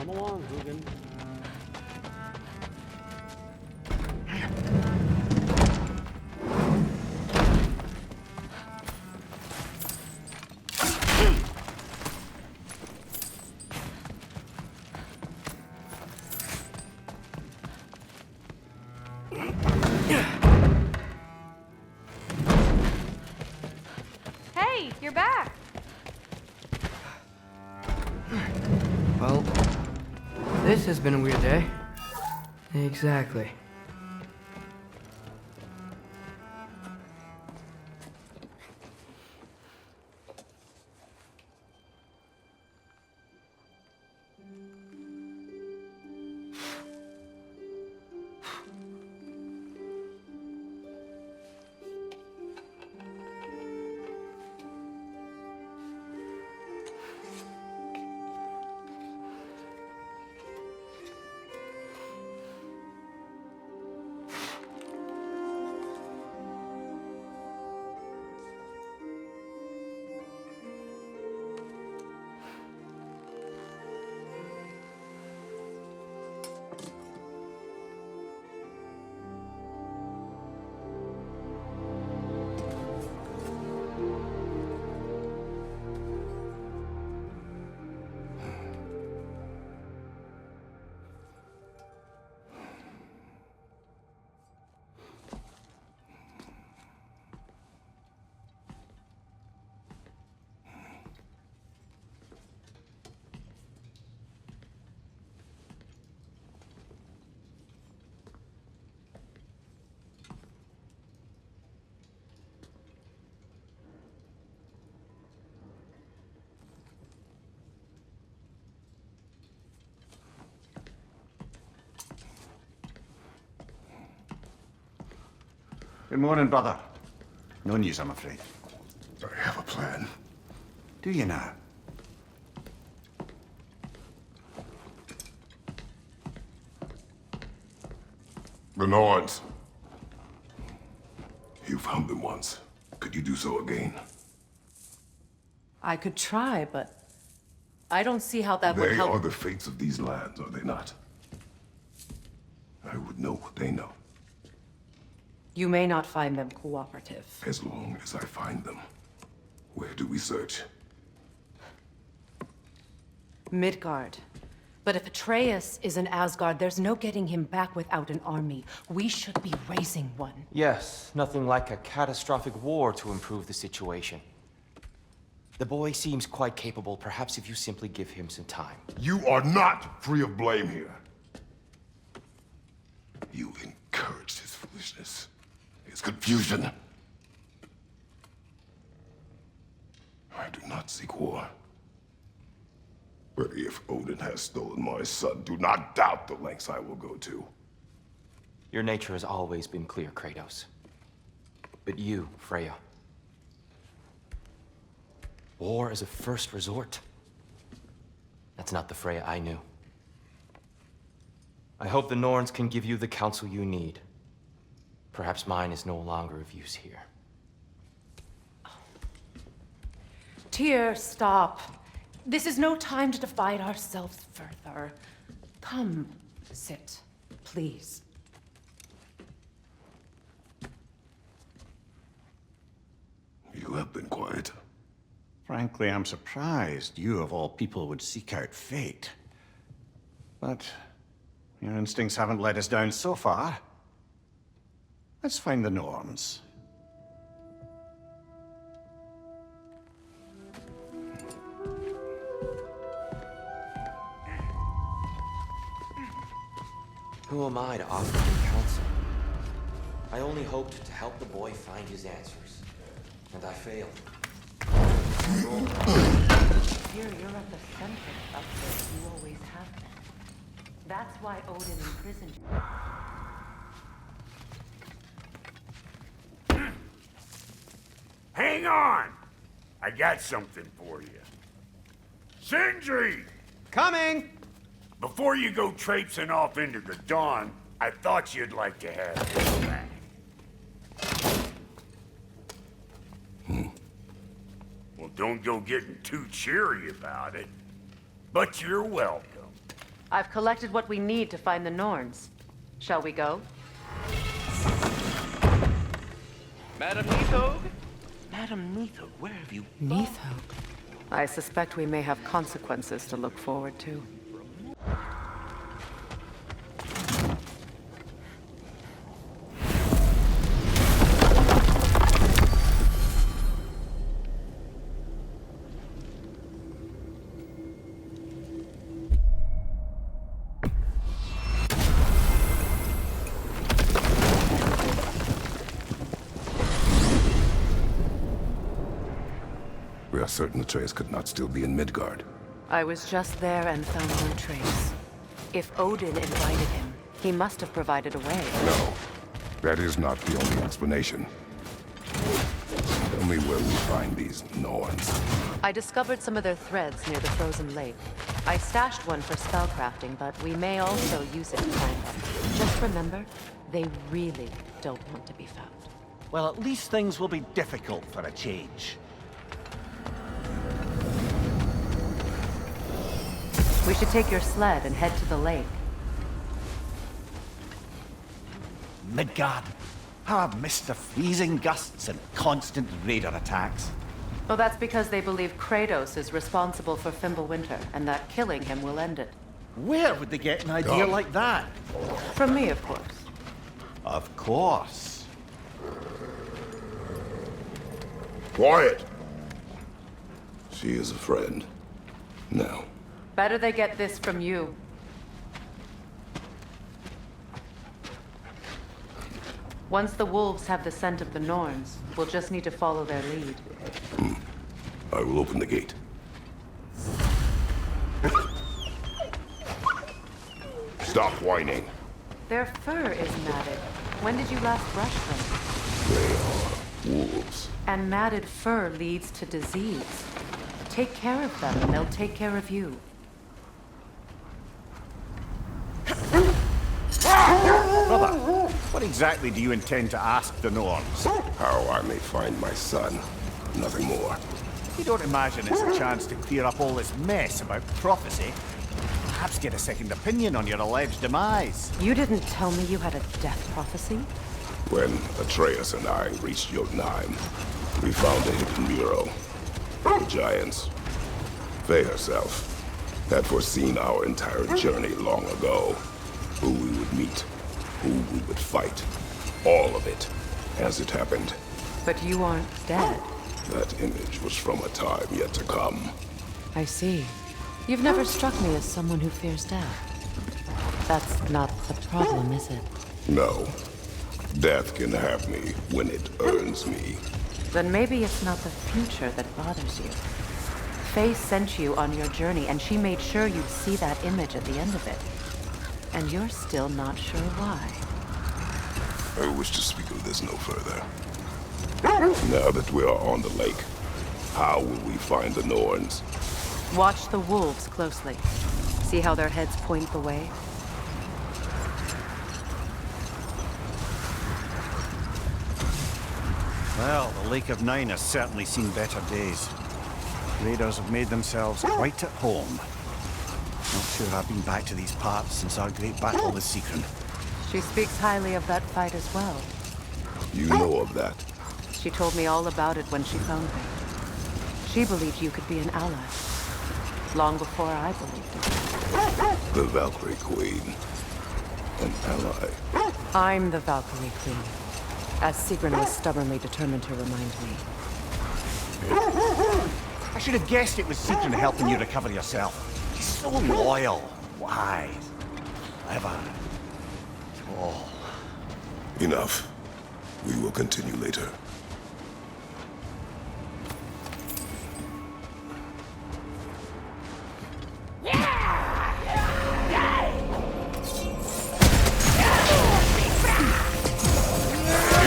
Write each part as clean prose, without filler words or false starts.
Come along, Hugin. Hey, you're back. Well, this has been a weird day. Exactly. Good morning, brother. No news, I'm afraid. I have a plan. Do you now? The Norns. You found them once. Could you do so again? I could try, but I don't see how that would They help. are the fates of these lands, are they not? I would know what they know, You may not find them cooperative. as long as I find them. Where do we search? Midgard. But if Atreus is in Asgard, there's no getting him back without an army. We should be raising one. Yes, nothing like a catastrophic war to improve the situation. The boy seems quite capable. Perhaps if you simply give him some time. You are not free of blame here. You encouraged his foolishness, his confusion. I do not seek war. But if Odin has stolen my son, do not doubt the lengths I will go to. Your nature has always been clear, Kratos. But you, Freya. War is a first resort. That's not the Freya I knew. I hope the Norns can give you the counsel you need. Perhaps mine is no longer of use here. Tyr, stop. This is no time to divide ourselves further. Come, sit, please. You have been quiet. Frankly, I'm surprised you, of all people, would seek out fate. But your instincts haven't let us down so far. Let's find the Norns. Who am I to offer him counsel? I only hoped to help the boy find his answers. And I failed. Tyr, you're at the center of this. You always have been. That's why Odin imprisoned you. Hang on! I got something for you. Sindri! Coming! Before you go traipsing off into the dawn, I thought you'd like to have this back. Well, don't go getting too cheery about it. But you're welcome. I've collected what we need to find the Norns. Shall we go? Madam Neathog? Madam Neathog, where have you... Neathog. I suspect we may have consequences to look forward to. We are certain Atreus could not still be in Midgard. I was just there and found no trace. If Odin invited him, he must have provided a way. No, that is not the only explanation. Tell me where we find these Norns. I discovered some of their threads near the frozen lake. I stashed one for spellcrafting, but we may also use it to find them. Just remember, they really don't want to be found. Well, at least things will be difficult for a change. We should take your sled and head to the lake. Midgard. How I've missed the freezing gusts and constant raider attacks. Well, that's because they believe Kratos is responsible for Fimbulwinter, and that killing him will end it. Where would they get an idea Come. like that? From me, of course. Of course. Quiet! She is a friend. Now. Better they get this from you. Once the wolves have the scent of the Norns, we'll just need to follow their lead. I will open the gate. Stop whining. Their fur is matted. When did you last brush them? They are wolves. And matted fur leads to disease. Take care of them, and they'll take care of you. Brother, what exactly do you intend to ask the Norns? How I may find my son. Nothing more. You don't imagine it's a chance to clear up all this mess about prophecy? Perhaps get a second opinion on your alleged demise. You didn't tell me you had a death prophecy? When Atreus and I reached Jotunheim, we found a hidden mural. The giants, Faye herself, had foreseen our entire journey long ago. Who we would meet, who we would fight. All of it, as it happened. But you aren't dead. That image was from a time yet to come. I see. You've never struck me as someone who fears death. That's not the problem, is it? No. Death can have me when it earns me. Then maybe it's not the future that bothers you. Faye sent you on your journey, and she made sure you'd see that image at the end of it. And you're still not sure why. I wish to speak of this no further. Now that we are on the lake, how will we find the Norns? Watch the wolves closely. See how their heads point the way? Well, the Lake of Nine has certainly seen better days. Raiders have made themselves quite at home. Not sure I've been back to these parts since our great battle with Seekron. She speaks highly of that fight as well. You know of that. She told me all about it when she found me. She believed you could be an ally. Long before I believed it. The Valkyrie Queen. An ally. I'm the Valkyrie Queen, as Sigrun was stubbornly determined to remind me. I should have guessed it was Seekron helping you recover yourself. He's so loyal, wise, clever, tall. Enough. We will continue later.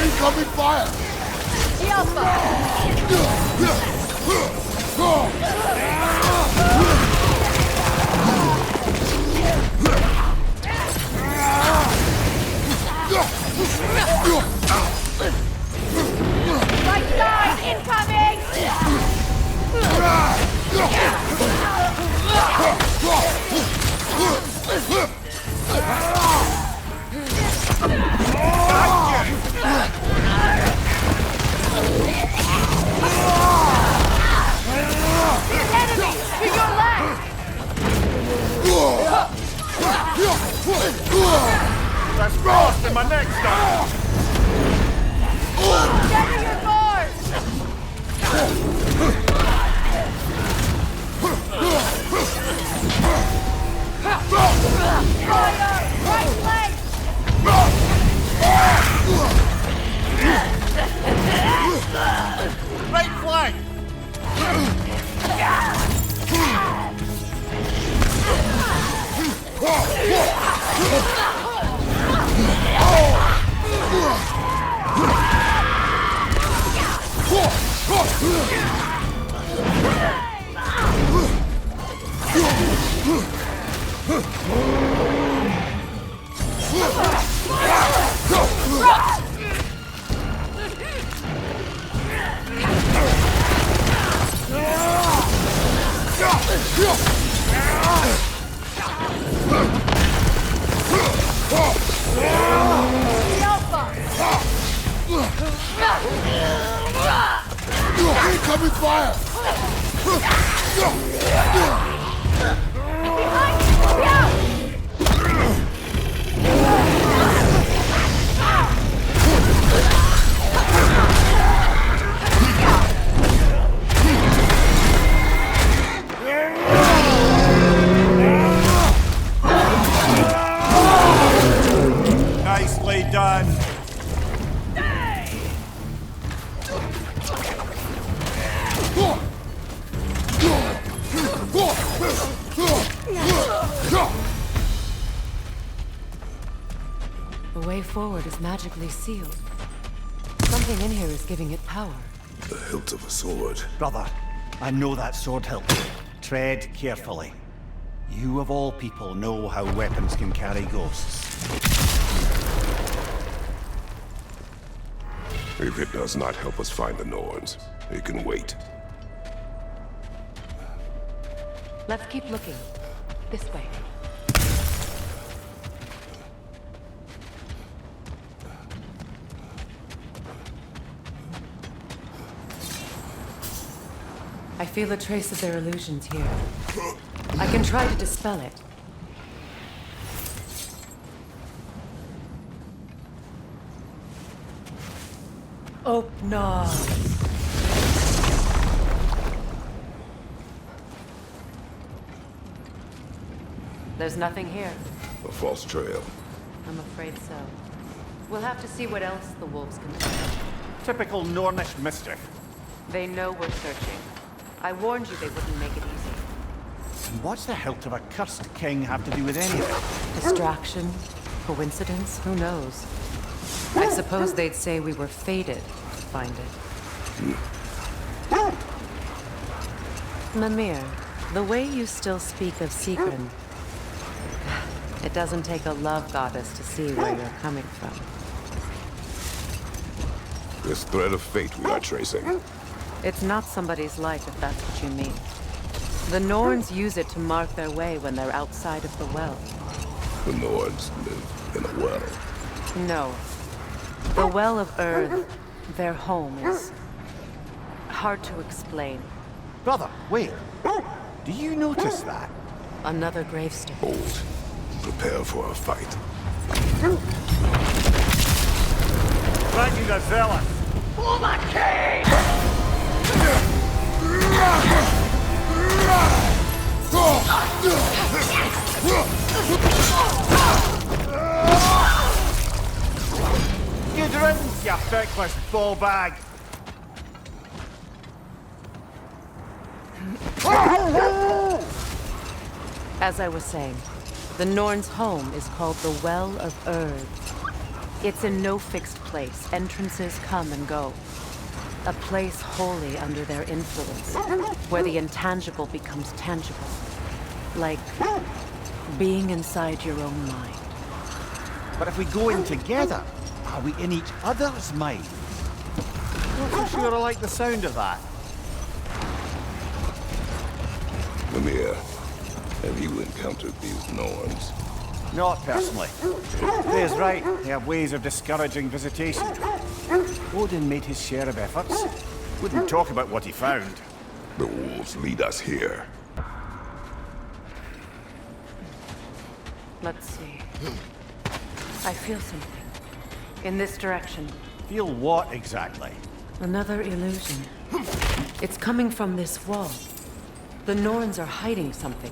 Incoming fire! Right side incoming! Incoming fire! Nicely done. The way forward is magically sealed. Something in here is giving it power. The hilt of a sword. Brother, I know that sword hilt. Tread carefully. You of all people know how weapons can carry ghosts. If it does not help us find the Norns, it can wait. Let's keep looking. This way. I feel a trace of their illusions here. I can try to dispel it. Oh, no. There's nothing here. A false trail. I'm afraid so. We'll have to see what else the wolves can find. Typical Nornish mischief. They know we're searching. I warned you they wouldn't make it easy. And what's the hilt of a cursed king have to do with any of it? Distraction? Coincidence? Who knows? I suppose they'd say we were fated to find it. Mimir, the way you still speak of Secret, it doesn't take a love goddess to see where you're coming from. This thread of fate we are tracing. It's not somebody's life, if that's what you mean. The Norns use it to mark their way when they're outside of the well. The Norns live in a well. No. The Well of Earth, their home, is hard to explain. Brother, wait. Do you notice that? Another gravestone. Hold. Prepare for a fight. Thank you, the zealot. For my king! Good riddance, you feckless ball bag. As I was saying, the Norns' home is called the Well of Erd. It's in no fixed place. Entrances come and go. A place wholly under their influence, where the intangible becomes tangible. Like being inside your own mind. But if we go in together, are we in each other's mind? Not so sure I like the sound of that. Mimir, have you encountered these Norns? Not personally. Thea's right, they have ways of discouraging visitation. Odin made his share of efforts. Wouldn't talk about what he found. The wolves lead us here. Let's see. I feel something. In this direction. Feel what exactly? Another illusion. It's coming from this wall. The Norns are hiding something.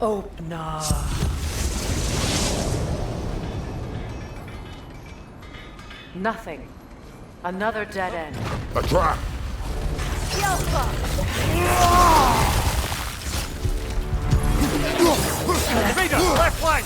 Oh, no. Nothing. Another dead end. A trap! Vader, left flank!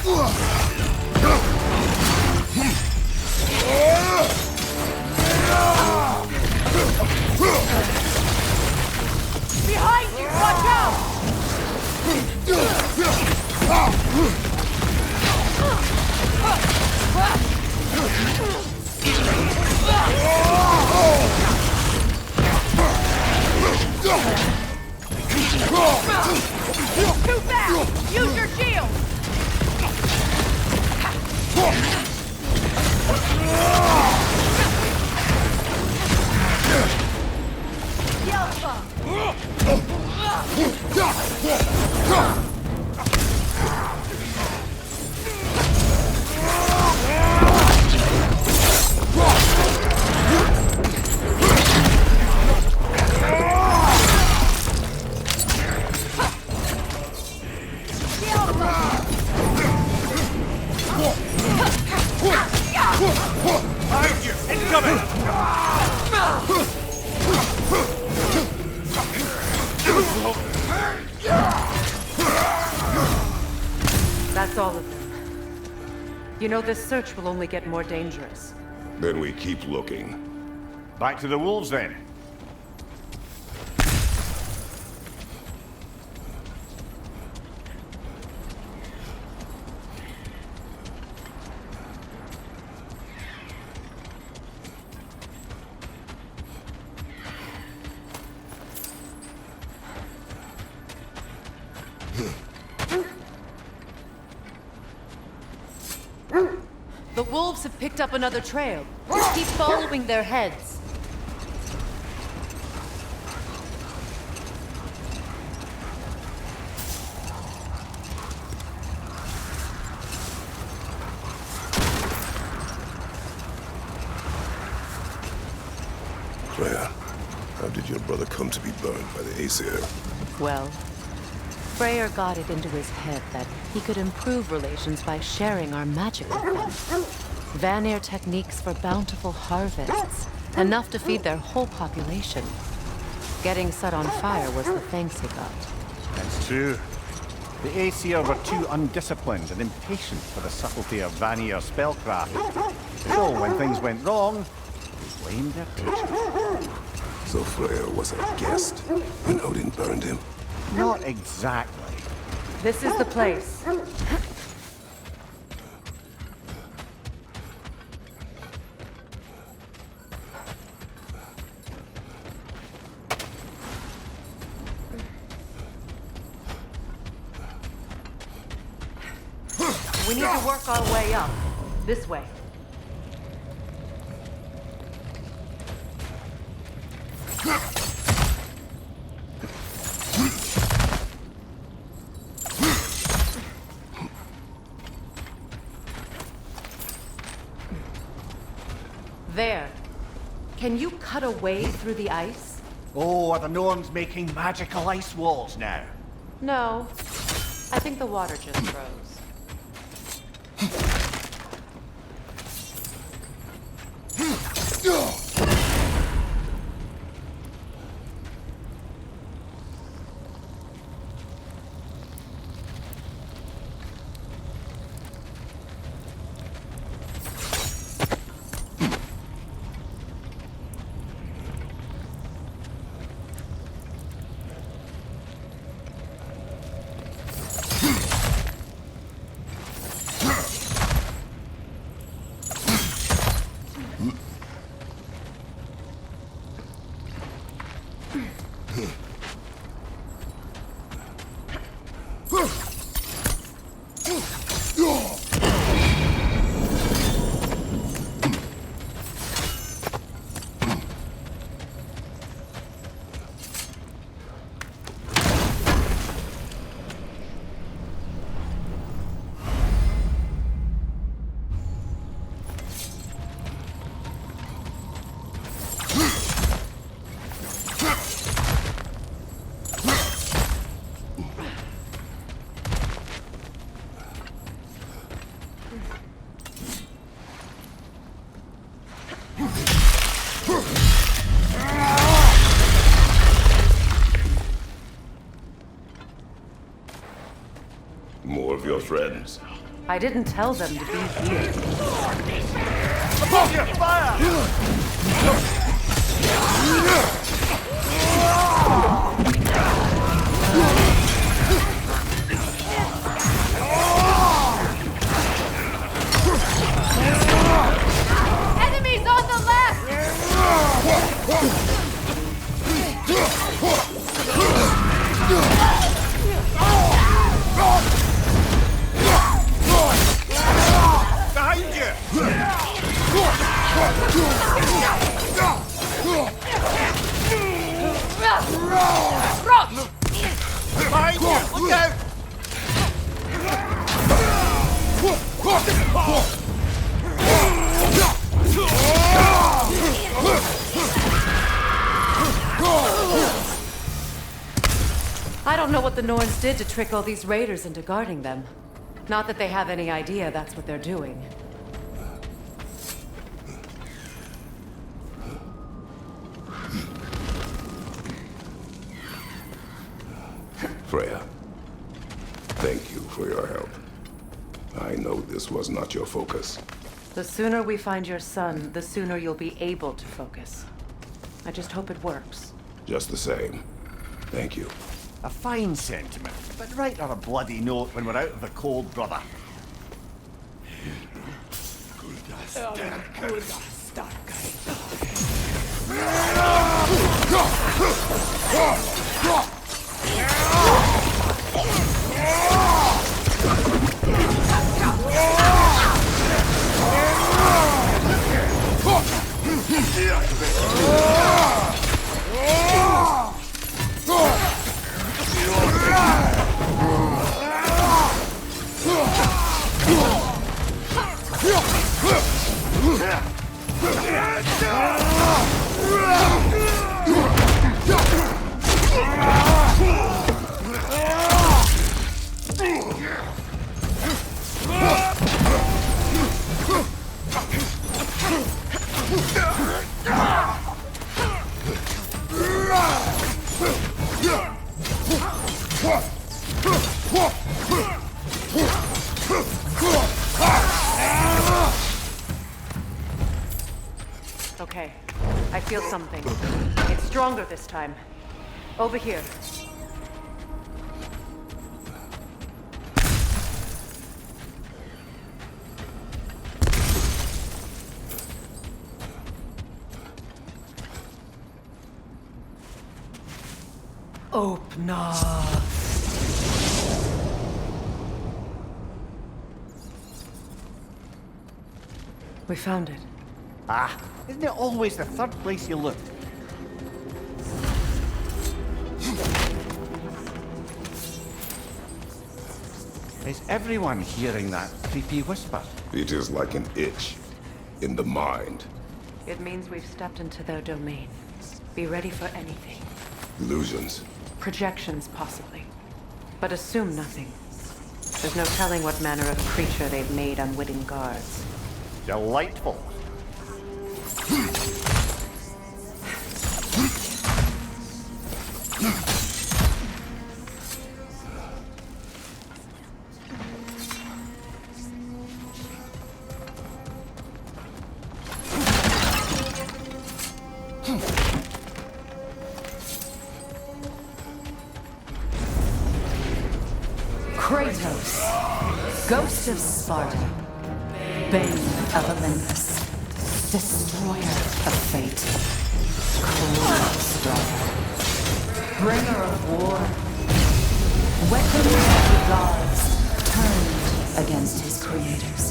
Too fast! Use your shield! Behind you! Incoming! That's all of them. You know, this search will only get more dangerous. Then we keep looking. Back to the wolves, then. The wolves have picked up another trail. Just keep following their heads. Freya, how did your brother come to be burned by the Aesir? Well, Freyr got it into his head that he could improve relations by sharing our magic with them. Vanir techniques for bountiful harvests, enough to feed their whole population. Getting set on fire was the thanks he got. That's true. The Aesir were too undisciplined and impatient for the subtlety of Vanir spellcraft. So when things went wrong, they blamed their patron. So Freya was a guest when Odin burned him? Not exactly. This is the place. We need to work our way up. This way. There. Can you cut a way through the ice? Oh, are the Norns making magical ice walls now? No. I think the water just froze. More of your friends. I didn't tell them to be here. Above you! Fire! Enemies on the left! Behind you! Look out! I don't know what the Norns did to trick all these raiders into guarding them. Not that they have any idea that's what they're doing. Freya, thank you for your help. I know this was not your focus. The sooner we find your son, the sooner you'll be able to focus. I just hope it works. Just the same, thank you. A fine sentiment, but write her a bloody note when we're out of the cold, brother. Okay, I feel something. It's stronger this time. Over here. Open up. We found it. Ah, isn't it always the third place you look? Is everyone hearing that creepy whisper? It is like an itch in the mind. It means we've stepped into their domain. Be ready for anything. Illusions. Projections, possibly. But assume nothing. There's no telling what manner of creature they've made unwitting guards. Delightful. Kratos, Ghost of Sparta, Bane of Olympus, Destroyer of Fate, Cold Storm, Bringer of War, weapons of the gods turned against his creators.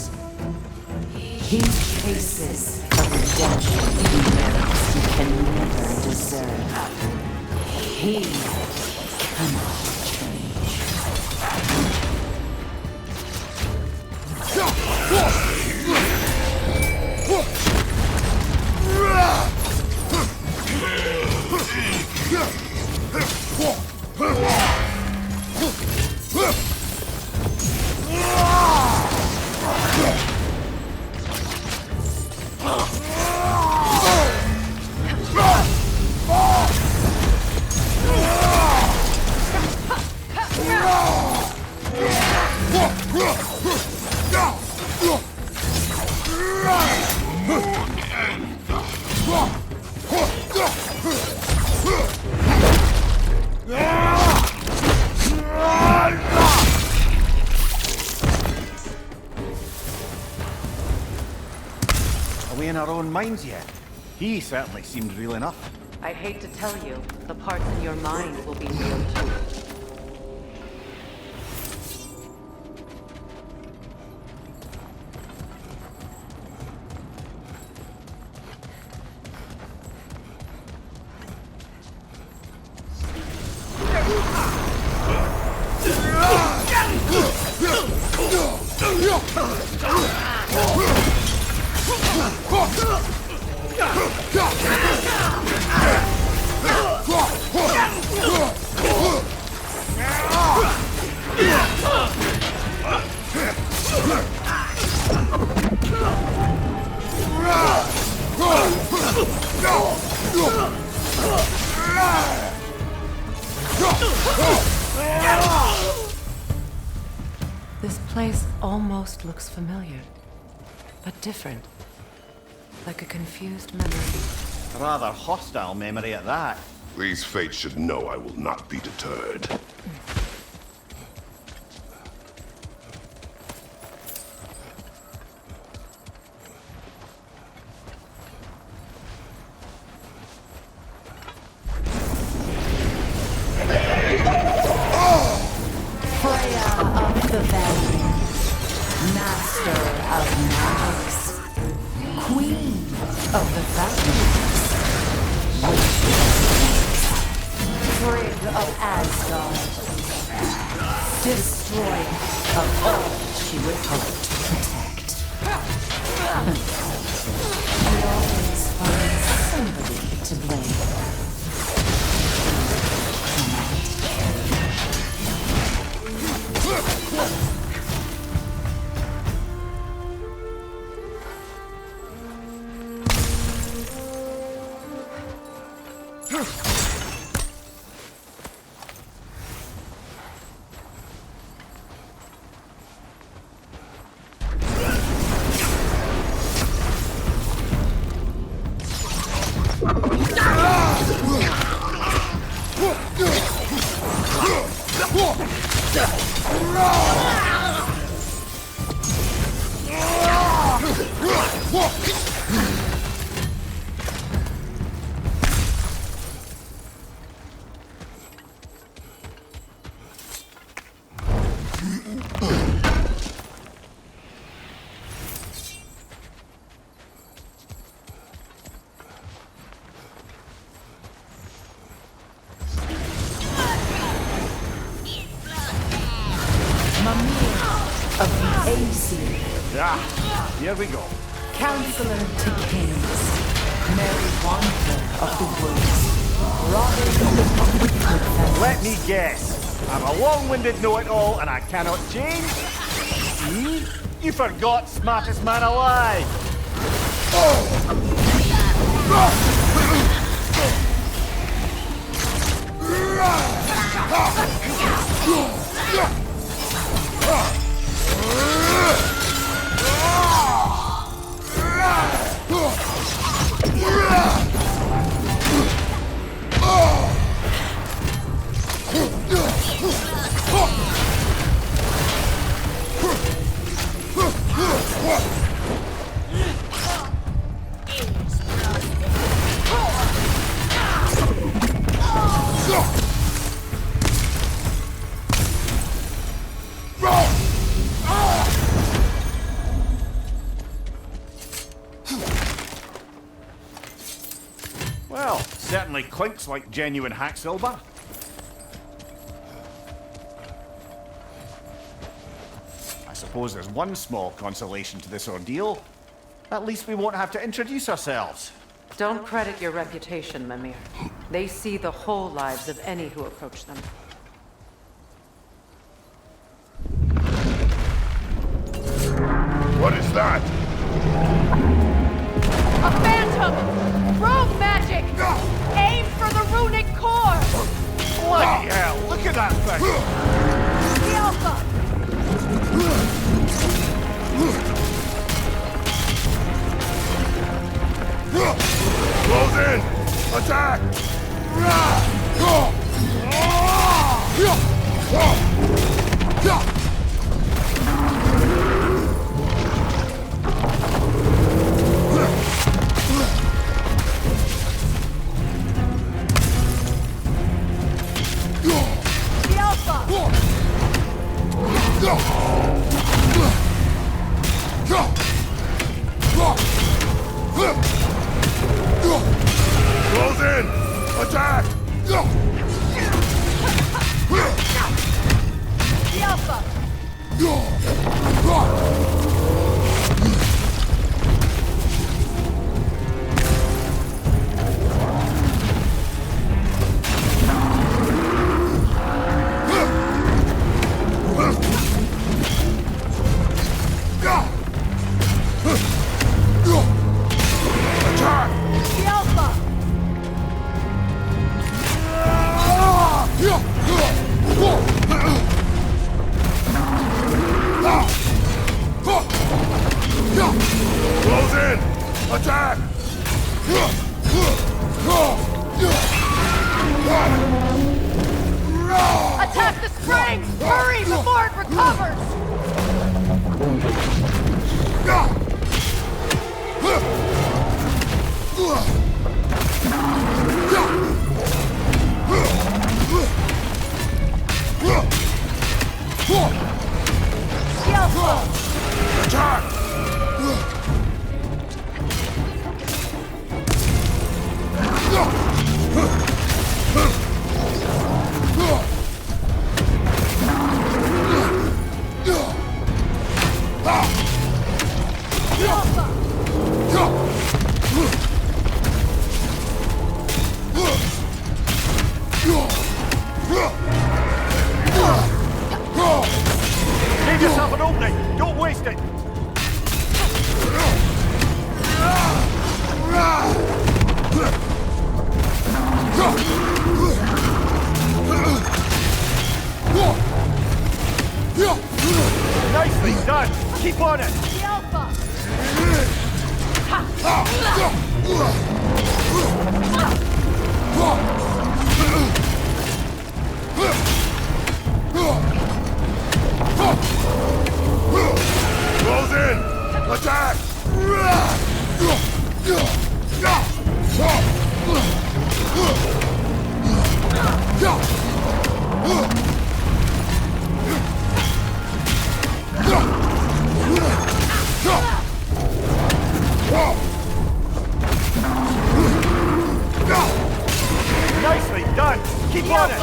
He chases a redemption he knows he can never deserve. He cannot change. Are we in our own minds yet? He certainly seemed real enough. I'd hate to tell you, the parts in your mind will be real too. This place almost looks familiar, but different. Like a confused memory. A rather hostile memory at that. These fates should know I will not be deterred. Here we go. Counselor to Kings, Mary Wanderer of the Woods, Robin of the Let me guess. I'm a long-winded know-it-all and I cannot change? See? You forgot smartest man alive! Well, certainly clinks like genuine hack silver. I suppose there's one small consolation to this ordeal. At least we won't have to introduce ourselves. Don't credit your reputation, Mimir. They see the whole lives of any who approach them. What is that? A phantom! Rogue magic! Aim for the runic core! Bloody hell, look at that thing! The Alpha! Close in! Attack! The Alpha! Close in! Attack! The Alpha! Attack! Attack the spring! Hurry before it recovers! Attack! Give yourself an opening! Don't waste it! Nicely done! Keep on it! The Alpha! Close in! Attack! Nicely done! Keep on it!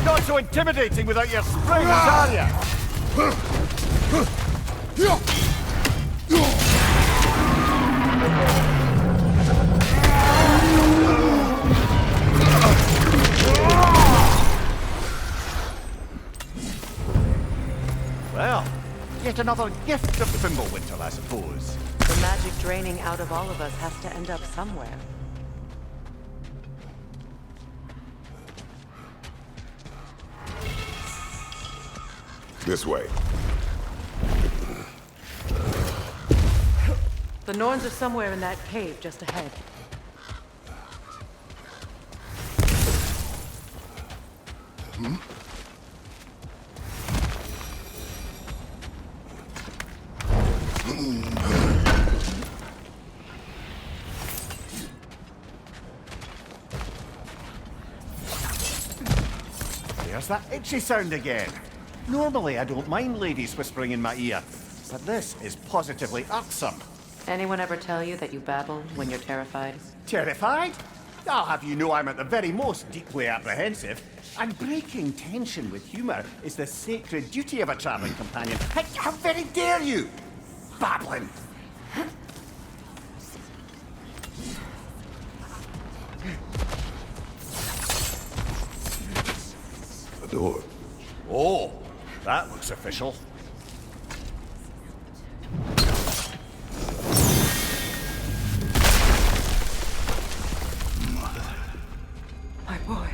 Not so intimidating without your springs, are you? Well, yet another gift of Fimbulwinter, I suppose. The magic draining out of all of us has to end up somewhere. This way. The Norns are somewhere in that cave just ahead. There's that itchy sound again. Normally I don't mind ladies whispering in my ear, but this is positively irksome. Anyone ever tell you that you babble when you're terrified? Terrified? I'll have you know I'm at the very most deeply apprehensive. And breaking tension with humour is the sacred duty of a travelling companion. How very dare you! Babbling! The door. Oh, that looks official. My boy.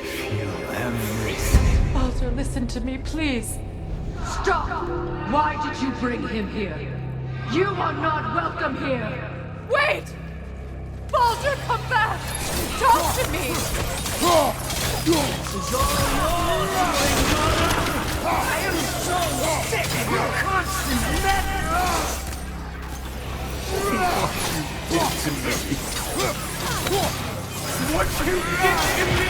Feel everything. Baldur, listen to me, please. Stop! Why did you bring him here? You are not welcome here! Wait! Baldur, come back! Talk to me! I am so sick of your constant madness! What you did to me!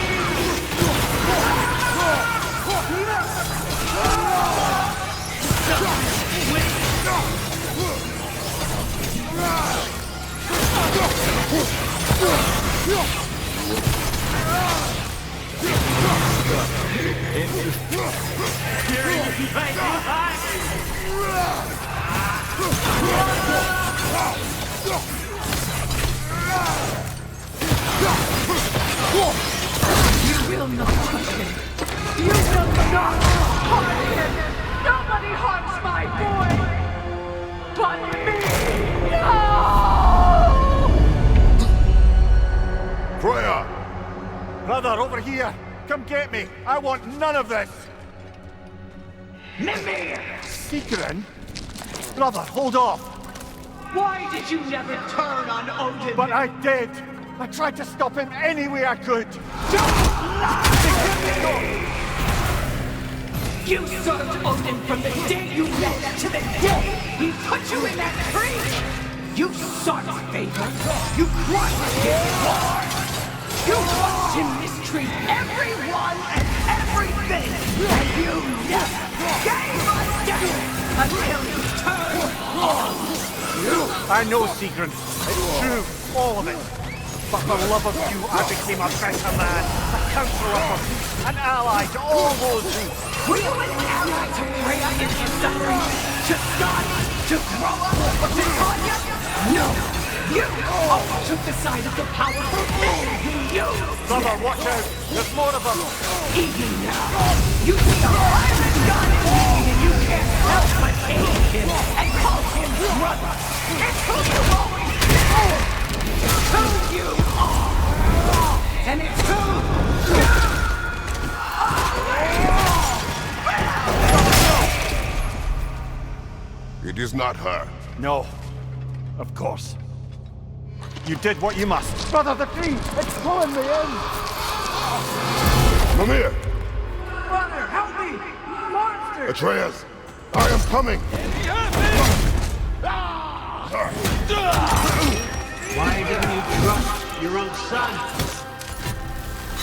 You will not touch him! You will not harm him! Nobody harms my boy! But me! No! here! Come get me! I want none of this! Mimir! Secret? Brother, hold off! Why did you never turn on Odin? But I did! I tried to stop him any way I could! You served Odin from the day you met to the day he put you in that tree! You sought his favor! You crushed his war! You watched him mistreat everyone and everything! And you never gave a step until you turned on you! I know, Secret. It's true, all of it. But for love of you, I became a better man, a counselor for peace, an ally to all those who... Were you an ally to Freya in his suffering? To Scotty? To Groa? Or to Tanya? No! You always took the side of the powerful and you... Brother, watch out! There's more of them! Even now, you see a iron god in me and you can't help but hate him and call him brother! It's who you always been! It's who you are! And it's who you are! It is not her. No. Of course. You did what you must. Brother, the tree! It's pulling me in! Mimir! Brother, help me! Monster! Atreus! I am coming! Why didn't you trust your own son?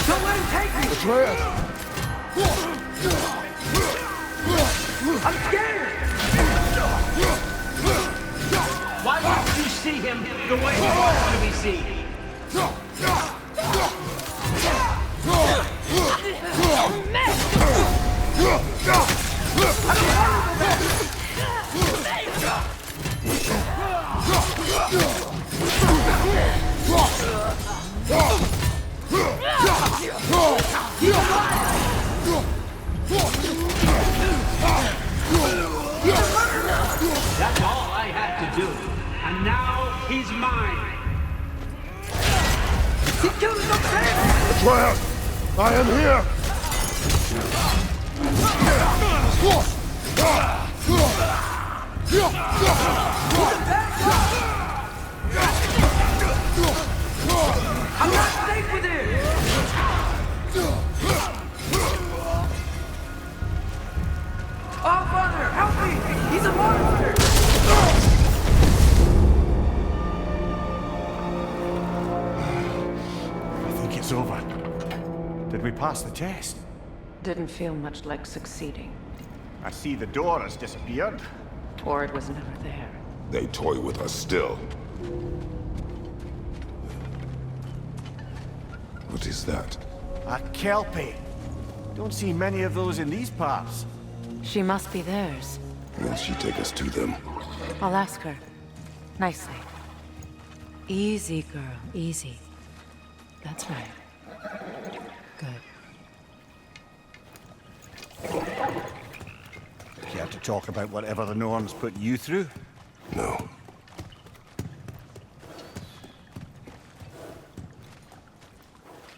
Don't let him take me! Atreus! I'm scared! Why won't you see him the way he wants to be seen? That's all I had to do. And now he's mine. He killed the man! Atreus! I am here! I'm not safe with him! Oh, Father, help me! He's a monster! I think it's over. Did we pass the test? Didn't feel much like succeeding. I see the door has disappeared. Or it was never there. They toy with us still. What is that? A Kelpie. Don't see many of those in these parts. She must be theirs. Will she take us to them? I'll ask her. Nicely. Easy, girl. Easy. That's right. Good. Care to talk about whatever the Norns put you through? No.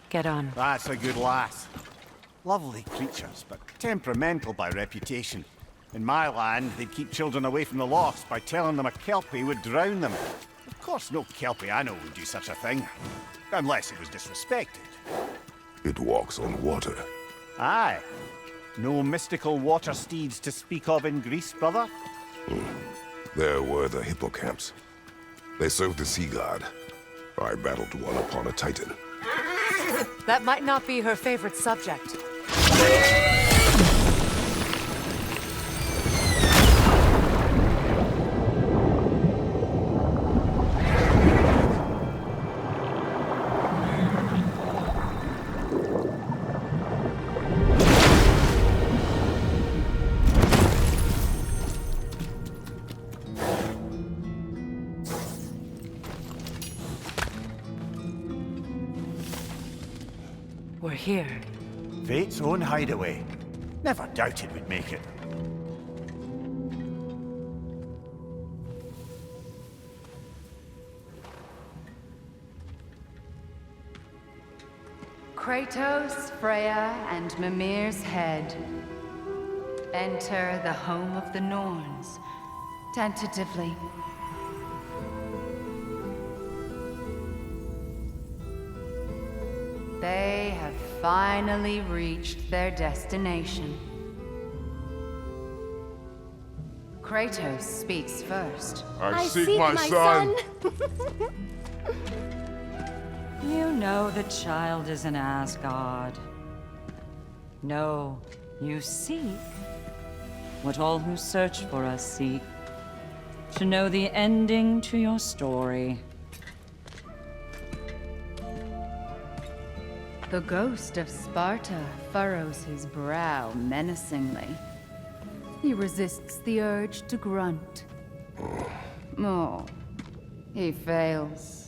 Get on. That's a good lass. Lovely creatures, but temperamental by reputation. In my land, they'd keep children away from the lost by telling them a Kelpie would drown them. Of course, no Kelpie I know would do such a thing. Unless it was disrespected. It walks on water. Aye. No mystical water steeds to speak of in Greece, brother? There were the hippocamps. They served the sea god. I battled one upon a titan. That might not be her favorite subject. We're here. Fate's own hideaway. Never doubted we'd make it. Kratos, Freya, and Mimir's head. Enter the home of the Norns, tentatively. They have finally reached their destination. Kratos speaks first. I seek my son. You know the child is in Asgard. No, you seek what all who search for us seek. To know the ending to your story. The ghost of Sparta furrows his brow menacingly. He resists the urge to grunt. Oh, he fails.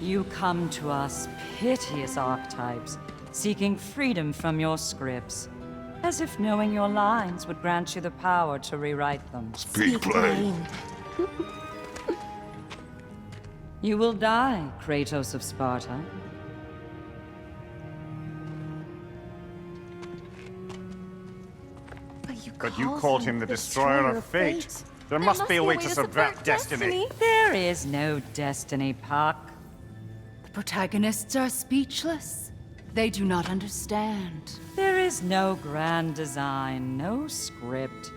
You come to us, piteous archetypes, seeking freedom from your scripts, as if knowing your lines would grant you the power to rewrite them. Speak plain. You will die, Kratos of Sparta. But you called him the Destroyer of Fate. There must be a way to subvert destiny. There is no destiny, Puck. The protagonists are speechless. They do not understand. There is no grand design, no script.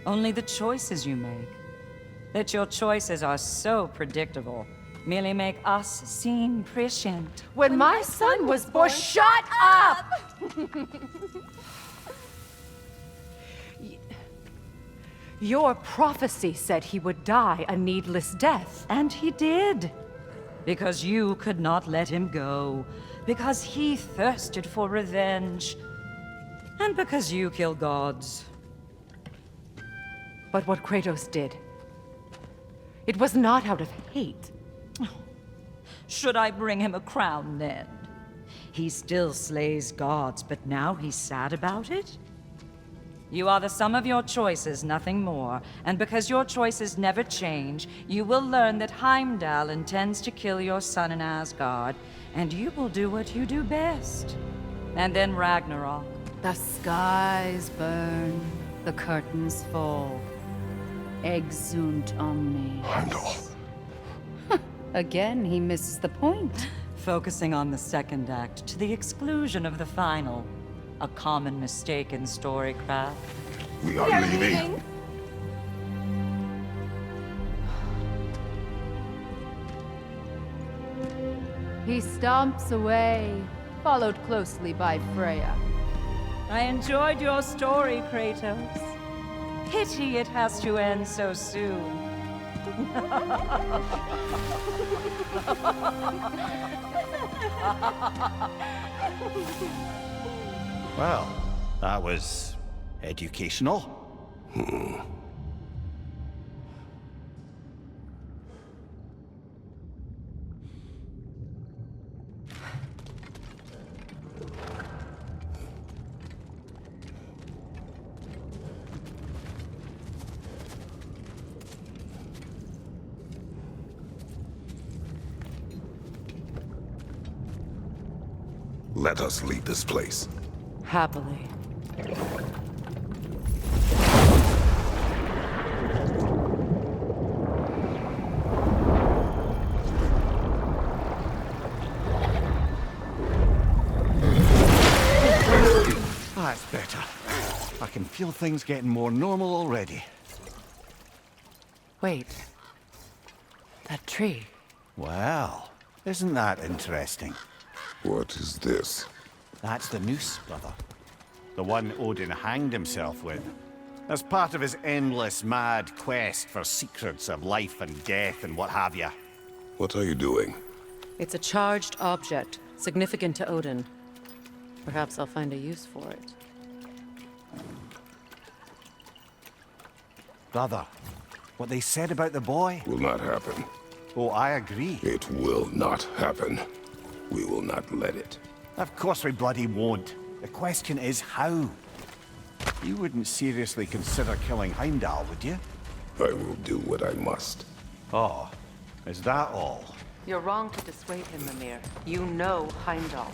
Only the choices you make. That your choices are so predictable merely make us seem prescient. When my son was born, shut up! Your prophecy said he would die a needless death. And he did. Because you could not let him go. Because he thirsted for revenge. And because you kill gods. But what Kratos did, it was not out of hate. Should I bring him a crown then? He still slays gods, but now he's sad about it? You are the sum of your choices, nothing more. And because your choices never change, you will learn that Heimdall intends to kill your son in Asgard, and you will do what you do best. And then Ragnarok. The skies burn, the curtains fall. Exunt omnes. Heimdall. Again, he misses the point. Focusing on the second act to the exclusion of the final. A common mistake in storycraft. We are leaving. He stomps away, followed closely by Freya. I enjoyed your story, Kratos. Pity it has to end so soon. Well, that was educational. Let us leave this place. Happily. That's better. I can feel things getting more normal already. Wait. That tree. Well, isn't that interesting? What is this? That's the noose, brother. The one Odin hanged himself with. As part of his endless, mad quest for secrets of life and death and what have you. What are you doing? It's a charged object, significant to Odin. Perhaps I'll find a use for it. Brother, what they said about the boy? Will not happen. Oh, I agree. It will not happen. We will not let it. Of course we bloody won't. The question is how? You wouldn't seriously consider killing Heimdall, would you? I will do what I must. Oh, is that all? You're wrong to dissuade him, Mimir. You know Heimdall.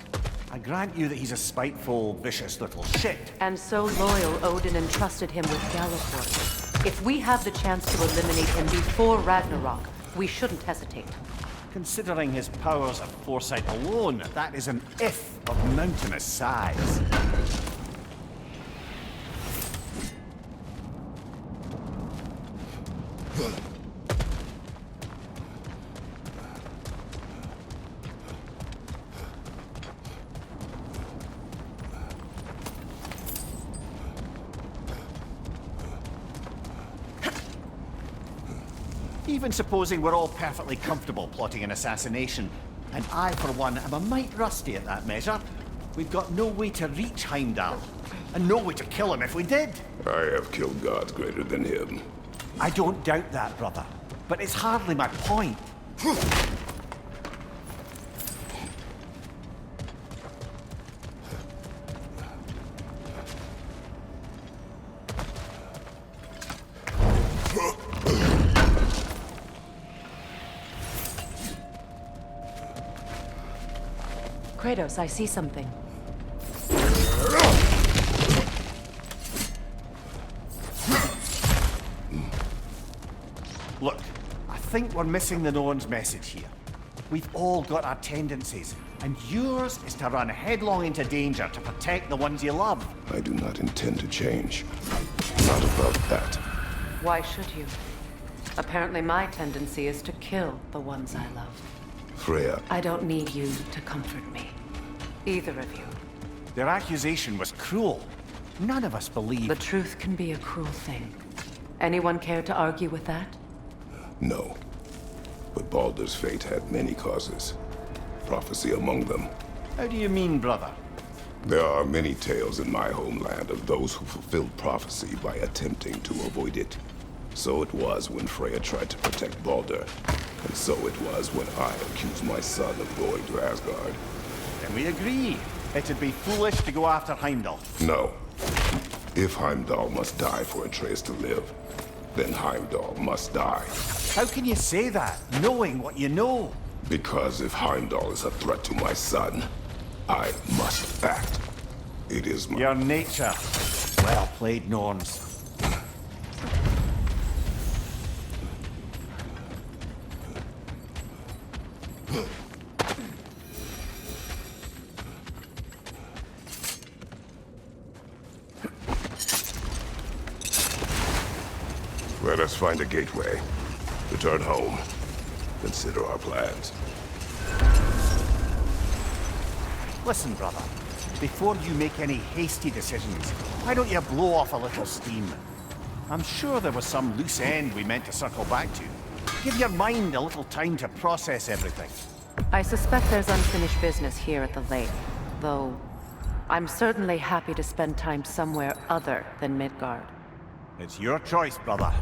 I grant you that he's a spiteful, vicious little shit. And so loyal, Odin entrusted him with Galliford. If we have the chance to eliminate him before Ragnarok, we shouldn't hesitate. Considering his powers of foresight alone, that is an if of mountainous size. Even supposing we're all perfectly comfortable plotting an assassination, and I, for one, am a mite rusty at that measure, we've got no way to reach Heimdall, and no way to kill him if we did. I have killed gods greater than him. I don't doubt that, brother, but it's hardly my point. Kratos, I see something. Look, I think we're missing the Norn's message here. We've all got our tendencies, and yours is to run headlong into danger to protect the ones you love. I do not intend to change. Not about that. Why should you? Apparently my tendency is to kill the ones I love. Freya. I don't need you to comfort me. Either of you. Their accusation was cruel. None of us believe... The truth can be a cruel thing. Anyone care to argue with that? No. But Baldur's fate had many causes. Prophecy among them. How do you mean, brother? There are many tales in my homeland of those who fulfilled prophecy by attempting to avoid it. So it was when Freya tried to protect Baldur. And so it was when I accused my son of going to Asgard. Then we agree. It'd be foolish to go after Heimdall. No. If Heimdall must die for Atreus to live, then Heimdall must die. How can you say that, knowing what you know? Because if Heimdall is a threat to my son, I must act. It is my... Your nature. Well played, Norns. Let us find a gateway. Return home. Consider our plans. Listen, brother. Before you make any hasty decisions, why don't you blow off a little steam? I'm sure there was some loose end we meant to circle back to. Give your mind a little time to process everything. I suspect there's unfinished business here at the lake, though I'm certainly happy to spend time somewhere other than Midgard. It's your choice, brother.